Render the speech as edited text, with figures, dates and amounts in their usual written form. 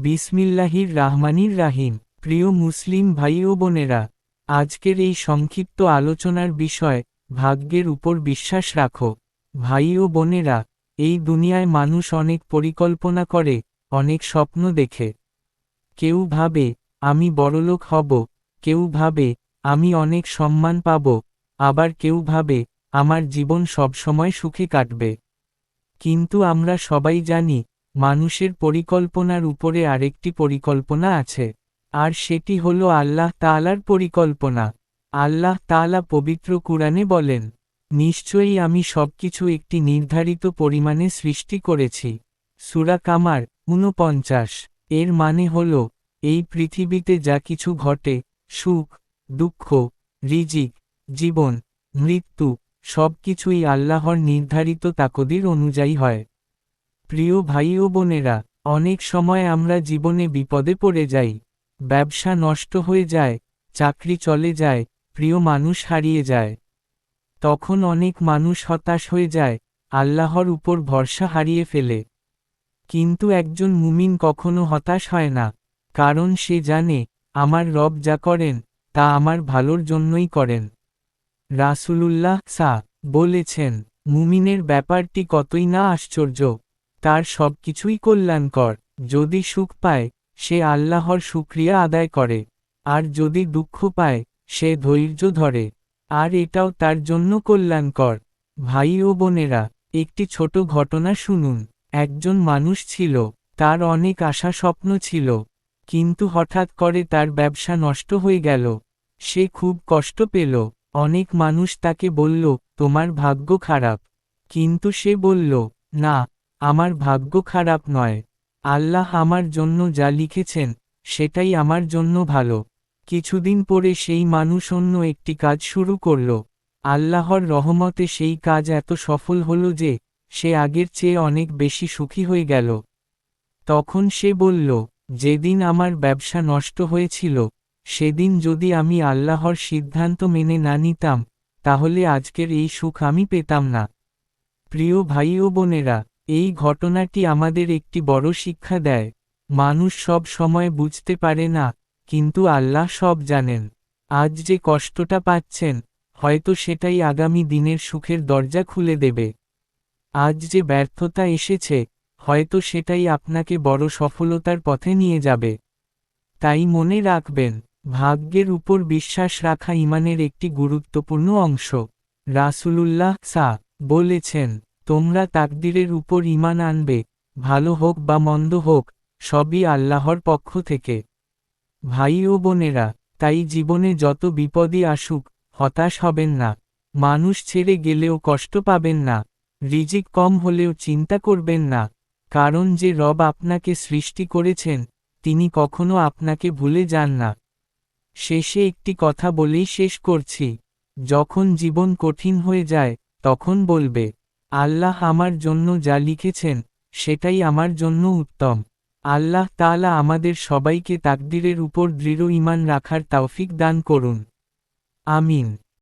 বিসমিল্লাহির রাহমানির রাহিম। প্রিয় মুসলিম ভাই ও বোনেরা, আজকের এই সংক্ষিপ্ত আলোচনার বিষয়, ভাগ্যের উপর বিশ্বাস রাখো। ভাই ও বোনেরা, এই দুনিয়ায় মানুষ অনেক পরিকল্পনা করে, অনেক স্বপ্ন দেখে। কেউ ভাবে, আমি বড়লোক হব, কেউ ভাবে, আমি অনেক সম্মান পাব, আবার কেউ ভাবে, আমার জীবন সবসময় সুখে কাটবে। কিন্তু আমরা সবাই জানি, মানুষের পরিকল্পনার উপরে আরেকটি পরিকল্পনা আছে। আর সেটি হলো আল্লাহ তাআলার পরিকল্পনা। আল্লাহ তাআলা পবিত্র কুরআনে বলেন, নিশ্চয়ই আমি সবকিছু একটি নির্ধারিত পরিমাণে সৃষ্টি করেছি। সূরা কামার ৪৯। এর মানে হল, এই পৃথিবীতে যা কিছু ঘটে, সুখ, দুঃখ, রিজিক, জীবন, মৃত্যু, সবকিছুই আল্লাহর নির্ধারিত তাকদীর অনুযায়ী হয়। প্রিয় ভাই ও বোনেরা, অনেক সময় আমরা জীবনে বিপদে পড়ে যাই। ব্যবসা নষ্ট হয়ে যায়, চাকরি চলে যায়, প্রিয় মানুষ হারিয়ে যায়। তখন অনেক মানুষ হতাশ হয়ে যায়, আল্লাহর উপর ভরসা হারিয়ে ফেলে। কিন্তু একজন মুমিন কখনো হতাশ হয় না, কারণ সে জানে, আমার রব যা করেন, তা আমার ভালোর জন্যই করেন। রাসূলুল্লাহ বলেছেন, মুমিনের ব্যাপারটি কতই না আশ্চর্য, তার সবকিছুই কল্যাণকর। যদি সুখ পায়, সে আল্লাহর শুকরিয়া আদায় করে, আর যদি দুঃখ পায়, সে ধৈর্য ধরে, আর এটাও তার জন্য কল্যাণকর। ভাই ও বোনেরা, একটি ছোট ঘটনা শুনুন। একজন মানুষ ছিল, তার অনেক আশা স্বপ্ন ছিল, কিন্তু হঠাৎ করে তার ব্যবসা নষ্ট হয়ে গেল। সে খুব কষ্ট পেল। অনেক মানুষ তাকে বলল, তোমার ভাগ্য খারাপ। কিন্তু সে বলল, না, আমার ভাগ্য খারাপ নয়। আল্লাহ আমার জন্য যা লিখেছেন, সেটাই আমার জন্য ভালো। কিছুদিন পরে সেই মানুষ অন্য একটি কাজ শুরু করল। আল্লাহর রহমতে সেই কাজ এত সফল হল যে, সে আগের চেয়ে অনেক বেশি সুখী হয়ে গেল। তখন সে বলল, যেদিন আমার ব্যবসা নষ্ট হয়েছিল, সেদিন যদি আমি আল্লাহর সিদ্ধান্ত মেনে না নিতাম, তাহলে আজকের এই সুখ আমি পেতাম না। প্রিয় ভাই ও বোনেরা, এই ঘটনাটি আমাদের একটি বড় শিক্ষা দেয়। মানুষ সব সময় বুঝতে পারে না, কিন্তু আল্লাহ সব জানেন। আজ যে কষ্টটা পাচ্ছেন, হয়তো সেটাই আগামী দিনের সুখের দরজা খুলে দেবে। আজ যে ব্যর্থতা এসেছে, হয়তো সেটাই আপনাকে বড় সফলতার পথে নিয়ে যাবে। তাই মনে রাখবেন, ভাগ্যের উপর বিশ্বাস রাখা ঈমানের একটি গুরুত্বপূর্ণ অংশ। রাসূলুল্লাহ বলেছেন, তোমরা তাকদীরের উপর ঈমান আনবে, ভালো হোক বা মন্দ হোক, সবই আল্লাহর পক্ষ থেকে। ভাই ও বোনেরা, তাই জীবনে যত বিপদই আসুক, হতাশ হবেন না। মানুষ ছেড়ে গেলেও কষ্ট পাবেন না। রিজিক কম হলেও চিন্তা করবেন না, কারণ যে রব আপনাকে সৃষ্টি করেছেন, তিনি কখনো আপনাকে ভুলে যান না। শেষে একটি কথা বলেই শেষ করছি। যখন জীবন কঠিন হয়ে যায়, তখন বলবে, আল্লাহ আমার জন্য যা লিখেছেন, সেটাই আমার জন্য উত্তম। আল্লাহ তাআলা আমাদের সবাইকে তাকদীরের উপর দৃঢ় ঈমান রাখার তৌফিক দান করুন। আমিন।